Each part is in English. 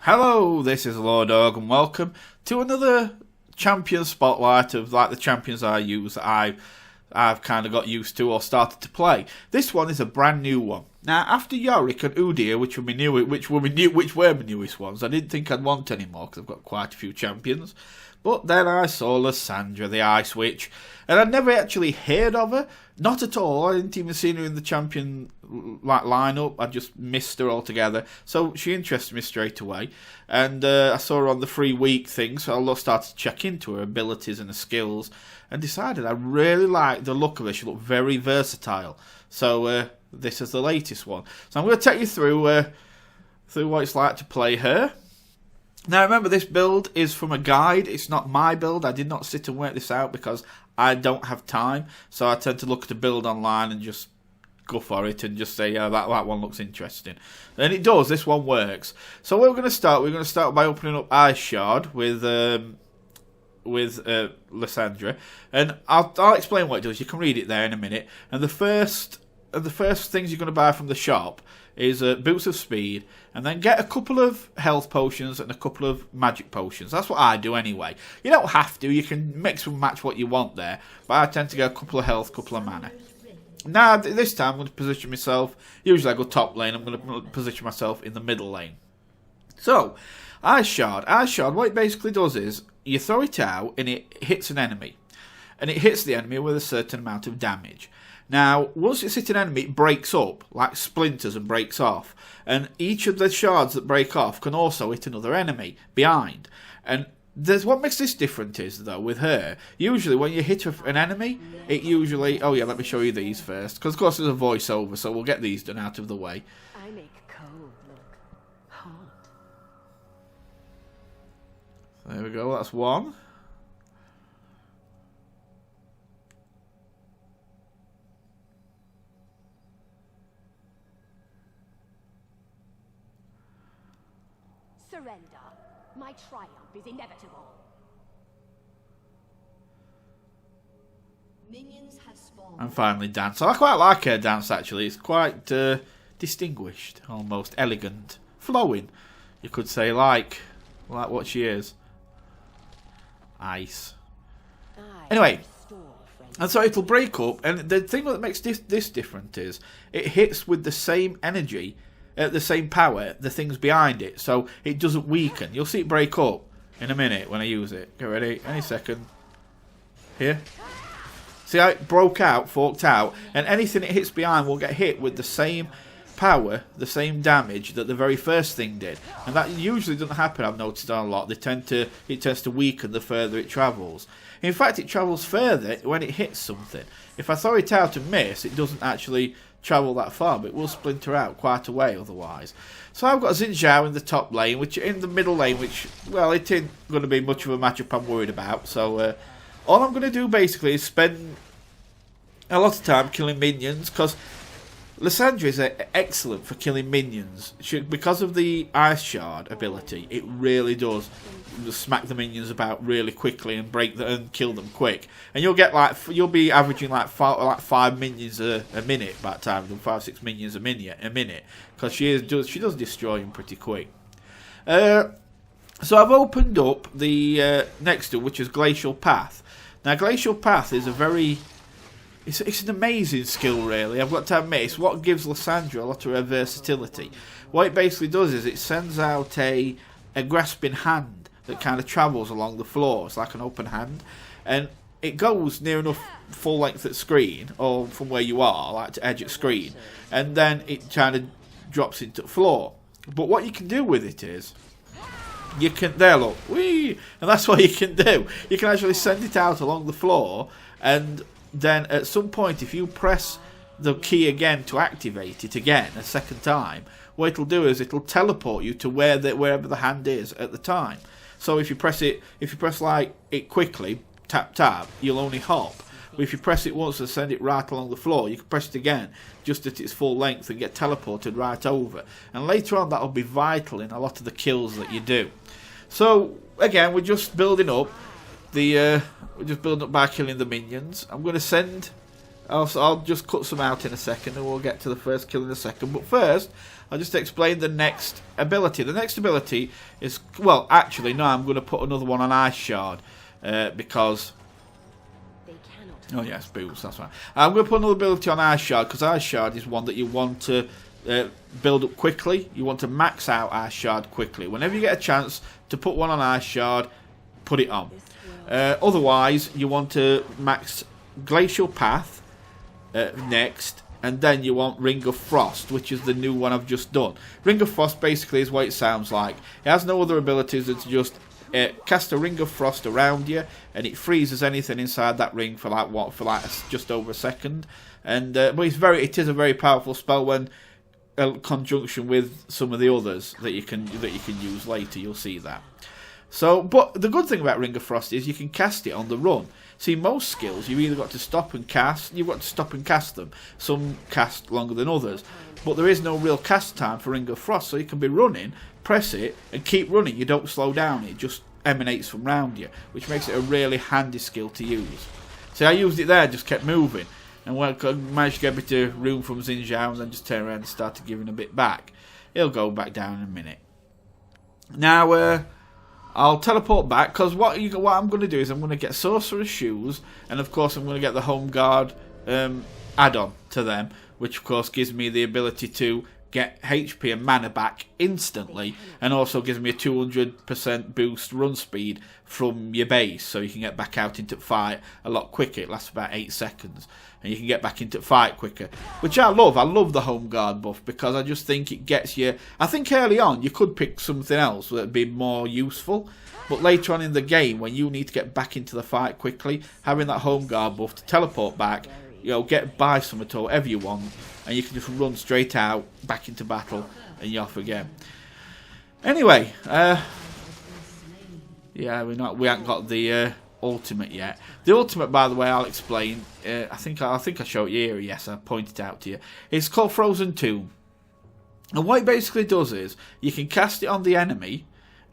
Hello, this is LordUg and welcome to another champion spotlight of like the champions I use that I've kind of got used to or started to play. This one is a brand new one. Now, after Yorick and Udyr, which were my newest ones, I didn't think I'd want any more because I've got quite a few champions. But then I saw Lissandra, the Ice Witch, and I'd never actually heard of her. Not at all. I didn't even see her in the champion lineup. I just missed her altogether. So she interested me straight away. And I saw her on the free week thing, so I started to check into her abilities and her skills and decided I really liked the look of her. She looked very versatile. So this is the latest one. So I'm going to take you through what it's like to play her. Now remember, this build is from a guide. It's not my build. I did not sit and work this out because I don't have time. So I tend to look at a build online and just go for it and just say, yeah, that one looks interesting. And it does. This one works. So we're going to start by opening up Ice Shard with Lissandra, and I'll explain what it does. You can read it there in a minute. And the first things you're going to buy from the shop is boots of speed, and then get a couple of health potions and a couple of magic potions. That's what I do anyway. You don't have to. You can mix and match what you want there, but I tend to get a couple of health, couple of mana. Now this time I'm going to position myself. Usually I go top lane. I'm going to position myself in the middle lane. So Ice Shard, what it basically does is you throw it out and it hits an enemy, and it hits the enemy with a certain amount of damage. Now, once it's hit an enemy, it breaks up, like splinters, and breaks off. And each of the shards that break off can also hit another enemy behind. And what makes this different is, though, with her, usually when you hit an enemy, it usually... Oh yeah, let me show you these first. Because, of course, there's a voiceover, so we'll get these done out of the way. I make cold look hot. There we go, that's one. Surrender. My triumph is inevitable. Minions have spawned. And finally, dance. I quite like her dance, actually. It's quite distinguished, almost elegant, flowing. You could say, like what she is. Ice. Anyway, and so it'll break up. And the thing that makes this different is it hits with the same energy. At the same power, the things behind it, so it doesn't weaken. You'll see it break up in a minute when I use it. Get ready, any second. Here. See how it broke out, forked out, and anything it hits behind will get hit with the same power, the same damage that the very first thing did. And that usually doesn't happen, I've noticed on a lot. It tends to weaken the further it travels. In fact, it travels further when it hits something. If I throw it out and miss, it doesn't actually travel that far, but it will splinter out quite a way otherwise. So I've got Xin Zhao in the top lane, which in the middle lane, which, well, it isn't going to be much of a matchup I'm worried about. So all I'm going to do basically is spend a lot of time killing minions, because Lissandra is excellent for killing minions. Because of the Ice Shard ability, it really does smack the minions about really quickly and and kill them quick. And you'll be averaging like five minions a minute by the time, 5-6 minions a minute, because she does destroy them pretty quick. So I've opened up the next one, which is Glacial Path. Now Glacial Path is it's an amazing skill, really. I've got to admit, it's what gives Lissandra a lot of her versatility. What it basically does is it sends out a grasping hand that kind of travels along the floor. It's like an open hand, and it goes near enough full length at screen, or from where you are, like to edge at screen, and then it kind of drops into the floor. But what you can do with it is, you can, there look, whee, and that's what you can do. You can actually send it out along the floor, and then at some point, if you press the key again to activate it again a second time, what it'll do is it'll teleport you to wherever the hand is at the time. So if you press like it quickly, tap tap, you'll only hop. But if you press it once and send it right along the floor, you can press it again just at its full length and get teleported right over. And later on, that'll be vital in a lot of the kills that you do. So again, we're just building up by killing the minions. I'm going to send I'll just cut some out in a second, and we'll get to the first kill in a second. But first, I'll just explain the next ability. The next ability is, well, actually, no, I'm going to put another one on Ice Shard, because... Oh yes, boots, that's right. I'm going to put another ability on Ice Shard, because Ice Shard is one that you want to build up quickly. You want to max out Ice Shard quickly. Whenever you get a chance to put one on Ice Shard, put it on. Otherwise, you want to max Glacial Path next, and then you want Ring of Frost, which is the new one I've just done. Ring of Frost basically is what it sounds like. It has no other abilities than to just cast a Ring of Frost around you, and it freezes anything inside that ring for just over a second. And but it is a very powerful spell when conjunction with some of the others that you can use later. You'll see that. So, but the good thing about Ring of Frost is you can cast it on the run. See, most skills you've either got to stop and cast. You've got to stop and cast them. Some cast longer than others, but there is no real cast time for Ring of Frost. So you can be running, press it, and keep running. You don't slow down. It just emanates from round you, which makes it a really handy skill to use. See, I used it there, just kept moving, and when I managed to get a bit of room from Xin Zhao, and then just turn around and started giving a bit back. It'll go back down in a minute. Now, I'll teleport back, because what I'm going to do is I'm going to get Sorcerer's Shoes, and of course I'm going to get the Home Guard add-on to them, which of course gives me the ability to get HP and mana back instantly, and also gives me a 200% boost run speed from your base, so you can get back out into fight a lot quicker. It lasts about 8 seconds, and you can get back into fight quicker, which I love. I love the Home Guard buff, because I just think it gets you... I think early on you could pick something else that would be more useful, but later on in the game, when you need to get back into the fight quickly, having that Home Guard buff to teleport back, get by something or whatever you want, and you can just run straight out, back into battle, and you're off again. Anyway, yeah, we haven't got the ultimate yet. The ultimate, by the way, I'll explain. I think I showed you here. Yes, I pointed it out to you. It's called Frozen Tomb, and what it basically does is you can cast it on the enemy,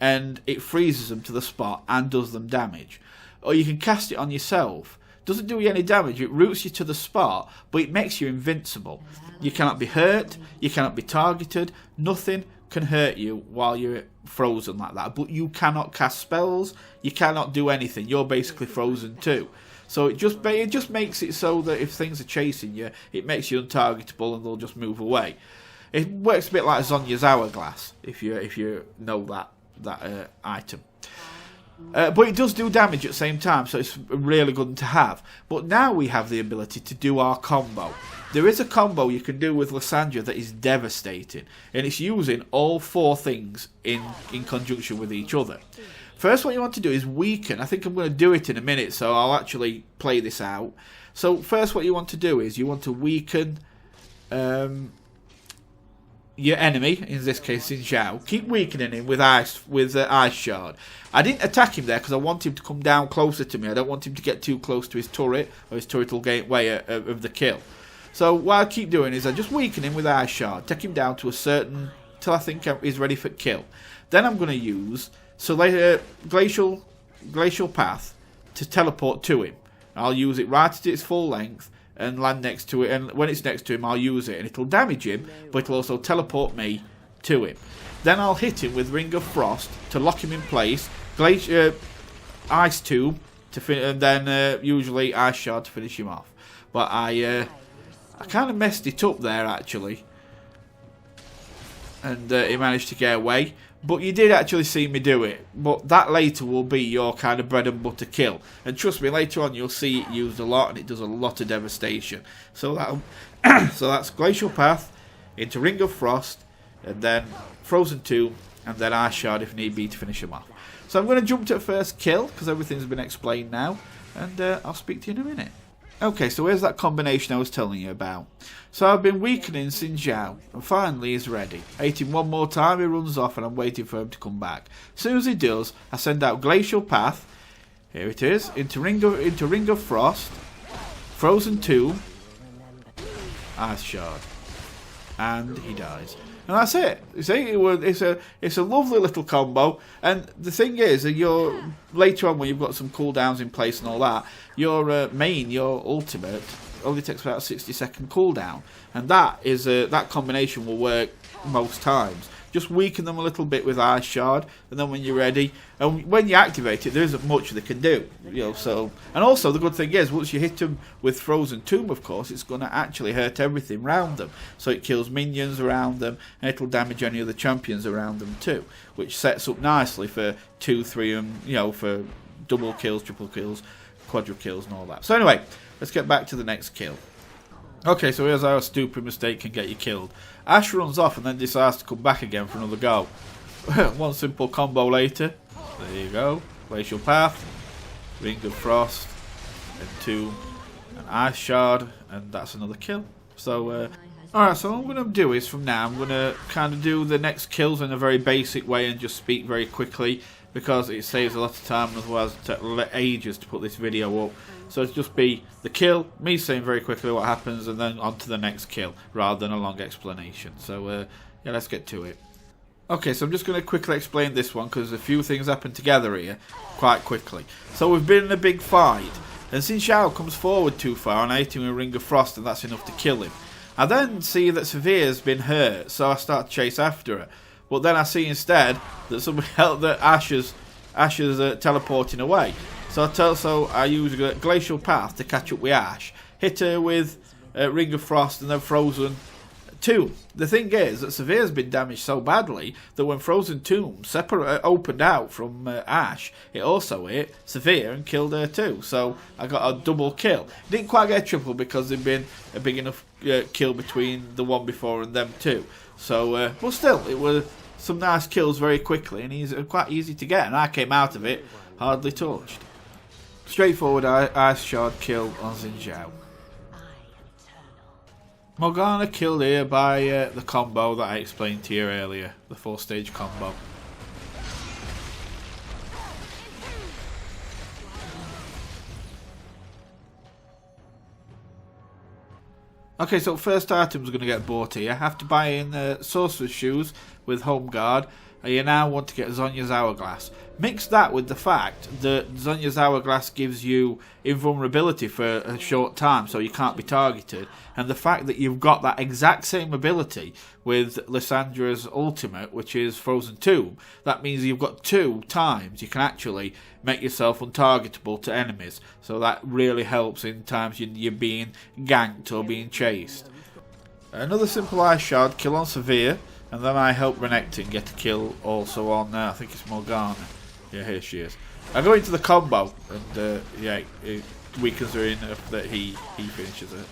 and it freezes them to the spot and does them damage, or you can cast it on yourself. Doesn't do you any damage, it roots you to the spot, but it makes you invincible. You cannot be hurt, you cannot be targeted, nothing can hurt you while you're frozen like that. But you cannot cast spells, you cannot do anything, you're basically frozen too. So it just makes it so that if things are chasing you, it makes you untargetable and they'll just move away. It works a bit like Zonya's Hourglass, if you know that item. But it does do damage at the same time, so it's really good to have. But now we have the ability to do our combo. There is a combo you can do with Lissandra that is devastating, and it's using all 4 things in conjunction with each other. First, what you want to do is weaken. I think I'm going to do it in a minute, so I'll actually play this out. So first, what you want to do is you want to weaken your enemy, in this case Xin Zhao. Keep weakening him with Ice Shard. I didn't attack him there because I want him to come down closer to me. I don't want him to get too close to his turret, or his turret will get in way of the kill. So what I keep doing is I just weaken him with Ice Shard, take him down to a certain, till I think he's ready for kill. Then I'm going to use Glacial Path to teleport to him. I'll use it right at its full length and land next to it, and when it's next to him I'll use it, and it'll damage him, but it'll also teleport me to him. Then I'll hit him with Ring of Frost to lock him in place, Ice Tube and then usually Ice Shard to finish him off. But I kind of messed it up there actually, and he managed to get away. But you did actually see me do it. But that later will be your kind of bread and butter kill. And trust me, later on you'll see it used a lot, and it does a lot of devastation. So that's Glacial Path into Ring of Frost, and then Frozen Tomb, and then Ice Shard if need be to finish them off. So I'm going to jump to the first kill, because everything's been explained now, and I'll speak to you in a minute. Okay, so here's that combination I was telling you about. So I've been weakening Xin Zhao, and finally he's ready. I hit him one more time, he runs off, and I'm waiting for him to come back. As soon as he does, I send out Glacial Path, here it is, into Ring of Frost, Frozen Tomb, Ice Shard, and he dies. And that's it. You see, it's a lovely little combo. And the thing is, later on when you've got some cooldowns in place and all that, your ultimate, only takes about a 60-second cooldown, and that combination will work most times. Just weaken them a little bit with Ice Shard, and then when you're ready, and when you activate it, there isn't much they can do. So, and also the good thing is, once you hit them with Frozen Tomb, of course, it's going to actually hurt everything around them. So it kills minions around them, and it'll damage any other champions around them too, which sets up nicely for 2, 3, and for double kills, triple kills, quadra kills, and all that. So anyway, let's get back to the next kill. Okay, so here's how a stupid mistake can get you killed. Ash runs off and then decides to come back again for another go. One simple combo later. There you go. Glacial Path, Ring of Frost, and 2, an Ice Shard, and that's another kill. So, alright, so what I'm going to do is from now, I'm going to kind of do the next kills in a very basic way and just speak very quickly, because it saves a lot of time, otherwise it takes ages to put this video up. So it'll just be the kill, me saying very quickly what happens, and then on to the next kill, rather than a long explanation. So yeah, let's get to it. Okay, so I'm just going to quickly explain this one, because a few things happen together here, quite quickly. So we've been in a big fight, and Xin Zhao comes forward too far, and I hit him with a Ring of Frost, and that's enough to kill him. I then see that Severe's been hurt, so I start to chase after her. But then I see instead that somebody else, that Ash is teleporting away. So I use a Glacial Path to catch up with Ash, hit her with Ring of Frost, and then Frozen Tomb. The thing is that Severe's been damaged so badly that when Frozen Tomb opened out from Ash, it also hit Severe and killed her too. So I got a double kill. Didn't quite get a triple because there'd been a big enough kill between the one before and them two. So, but still, it was some nice kills very quickly, and quite easy to get, and I came out of it hardly touched. Straightforward Ice Shard kill on Xin Zhao. Morgana killed here by the combo that I explained to you earlier, the 4-stage combo. Okay, so first item's going to get bought here. After buying Sorcerer's Shoes with Home Guard, you now want to get Zhonya's Hourglass. Mix that with the fact that Zhonya's Hourglass gives you invulnerability for a short time, so you can't be targeted, and the fact that you've got that exact same ability with Lissandra's ultimate, which is Frozen Tomb, that means you've got 2 times you can actually make yourself untargetable to enemies. So that really helps in times you're being ganked or being chased. Another simple Ice Shard kill on Severe, and then I help Renekton get a kill also on, I think it's Morgana. Yeah, here she is. I go into the combo, and yeah, it weakens her enough that he finishes it.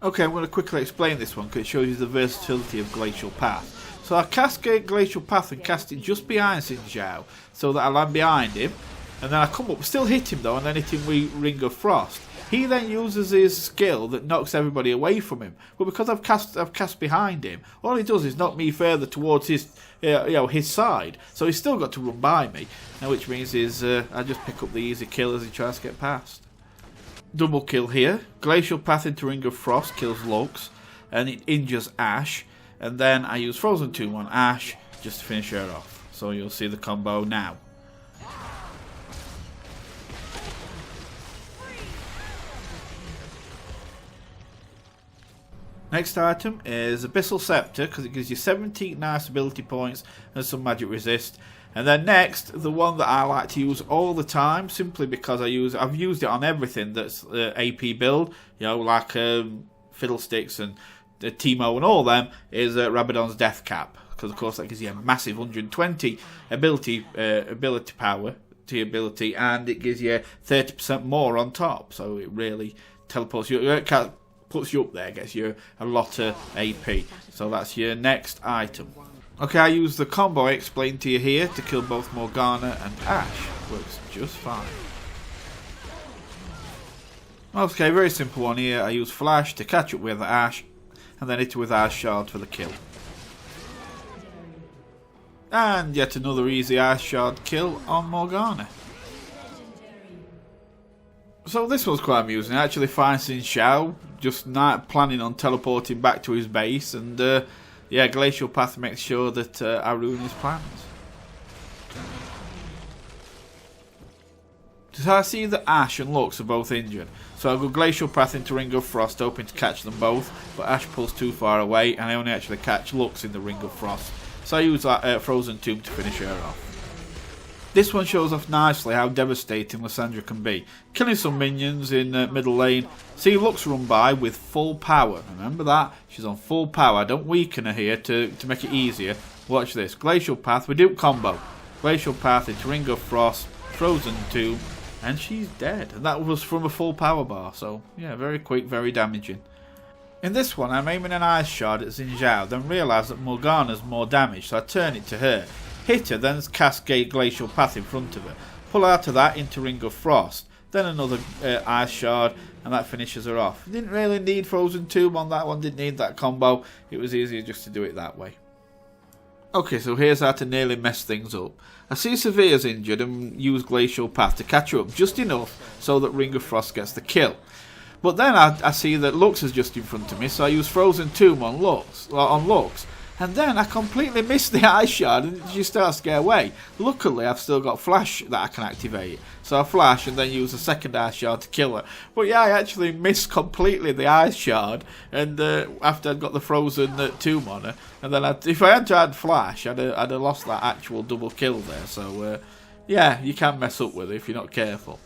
Okay, I'm going to quickly explain this one because it shows you the versatility of Glacial Path. So I cascade Glacial Path and cast it just behind Xin Zhao so that I land behind him, and then I come up, still hit him though, and then hit him with Ring of Frost. He then uses his skill that knocks everybody away from him. But because I've cast behind him, all he does is knock me further towards his side. So he's still got to run by me, which means I just pick up the easy kill as he tries to get past. Double kill here. Glacial Path into Ring of Frost kills Lux, and it injures Ash. And then I use Frozen Tomb on Ash just to finish her off. So you'll see the combo now. Next item is Abyssal Scepter, because it gives you 17 nice ability points and some magic resist. And then next, the one that I like to use all the time, simply because I've used it on everything that's AP build, like Fiddlesticks and Teemo and all them, is Rabadon's Death Cap, because of course that gives you a massive 120 ability power to your ability, and it gives you 30% more on top. So it really teleports you. Puts you up there, gets you a lot of AP. So that's your next item. Okay, I use the combo I explained to you here to kill both Morgana and Ash. Works just fine. Okay, very simple one here. I use Flash to catch up with Ash, and then hit her with Ice Shard for the kill. And yet another easy Ice Shard kill on Morgana. So this was quite amusing. I actually find Xin Zhao just not planning on teleporting back to his base, and yeah, Glacial Path makes sure that I ruin his plans. So I see that Ash and Lux are both injured. So I'll go Glacial Path into Ring of Frost, hoping to catch them both. But Ash pulls too far away, and I only actually catch Lux in the Ring of Frost. So I use that Frozen Tomb to finish her off. This one shows off nicely how devastating Lissandra can be. Killing some minions in middle lane. See Lux run by with full power. Remember that? She's on full power. I don't weaken her here to make it easier. Watch this. Glacial Path. We do combo. Glacial Path into Ring of Frost. Frozen Tomb. And she's dead. And that was from a full power bar. So, yeah, very quick, very damaging. In this one, I'm aiming an Ice Shard at Xin Zhao, then realise that Morgana's more damage, so I turn it to her. Hit her, then cascade Glacial Path in front of her. Pull out of that into Ring of Frost. Then another Ice Shard, and that finishes her off. Didn't really need Frozen Tomb on that one, didn't need that combo. It was easier just to do it that way. Okay, so here's how to nearly mess things up. I see Severe's injured and use Glacial Path to catch her up just enough so that Ring of Frost gets the kill. But then I see that Lux is just in front of me, so I use Frozen Tomb on Lux. And then I completely miss the Ice Shard and she starts to get away. Luckily, I've still got Flash that I can activate. So I Flash and then use a second Ice Shard to kill her. But yeah, I actually missed completely the Ice Shard. And after I'd got the Frozen Tomb on her. And then if I had tried Flash, I'd have lost that actual double kill there. So yeah, you can mess up with it if you're not careful.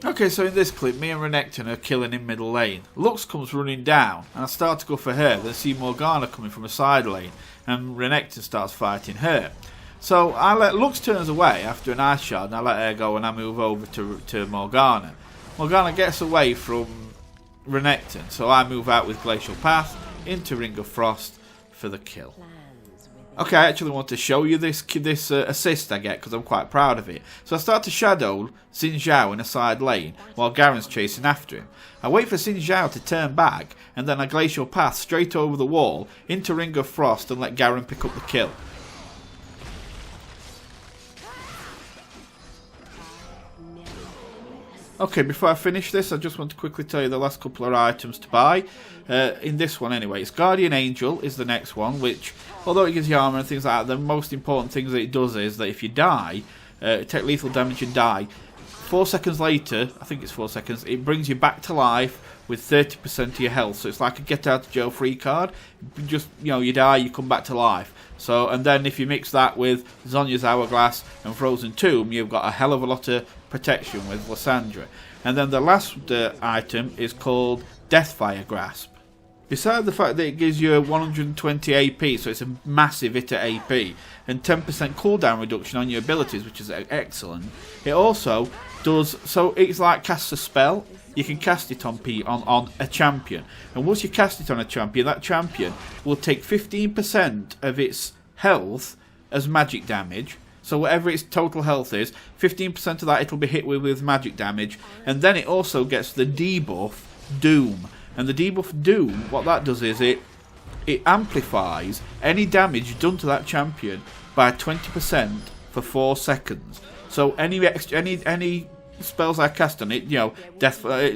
Okay, so in this clip, me and Renekton are killing in middle lane. Lux comes running down, and I start to go for her, then see Morgana coming from a side lane, and Renekton starts fighting her. So I let Lux turns away after an Ice Shard, and I let her go, and I move over to Morgana. Morgana gets away from Renekton, so I move out with Glacial Path into Ring of Frost for the kill. Okay, I actually want to show you this assist I get because I'm quite proud of it. So I start to shadow Xin Zhao in a side lane while Garen's chasing after him. I wait for Xin Zhao to turn back and then I Glacial Path straight over the wall into Ring of Frost and let Garen pick up the kill. Okay, before I finish this, I just want to quickly tell you the last couple of items to buy. In this one anyway, it's Guardian Angel is the next one, which, although it gives you armor and things like that, the most important things that it does is that if you die, take lethal damage and die, 4 seconds later, I think it's 4 seconds, it brings you back to life with 30% of your health. So it's like a get out of jail free card. Just, you die, you come back to life. So, and then if you mix that with Zhonya's Hourglass and Frozen Tomb, you've got a hell of a lot of protection with Lissandra. And then the last item is called Deathfire Grasp. Besides the fact that it gives you 120 AP, so it's a massive hit at AP, and 10% cooldown reduction on your abilities, which is excellent, it also does, so it's like cast a spell, you can cast it on a champion, and once you cast it on a champion, that champion will take 15% of its health as magic damage. So whatever its total health is, 15% of that it'll be hit with magic damage, and then it also gets the debuff Doom. And the debuff Doom, what that does is it amplifies any damage done to that champion by 20% for 4 seconds. So any spells I cast on it,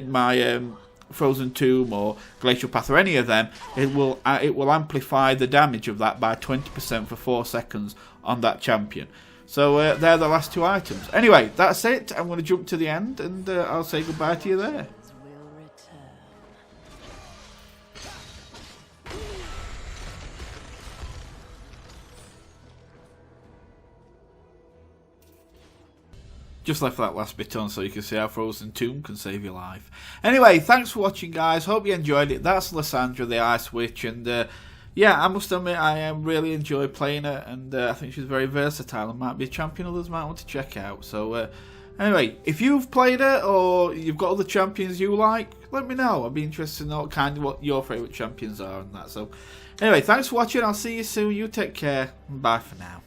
my Frozen Tomb or Glacial Path or any of them, it will amplify the damage of that by 20% for 4 seconds on that champion. So they're the last two items. Anyway, that's it. I'm going to jump to the end and I'll say goodbye to you there. Just left that last bit on so you can see how Frozen Tomb can save your life. Anyway, thanks for watching, guys. Hope you enjoyed it. That's Lissandra, the Ice Witch, and yeah, I must admit I really enjoy playing her, and I think she's very versatile and might be a champion others might want to check out. So anyway, if you've played her or you've got other champions you like, let me know. I'd be interested to know what your favourite champions are and that. So anyway, thanks for watching. I'll see you soon. You take care. Bye for now.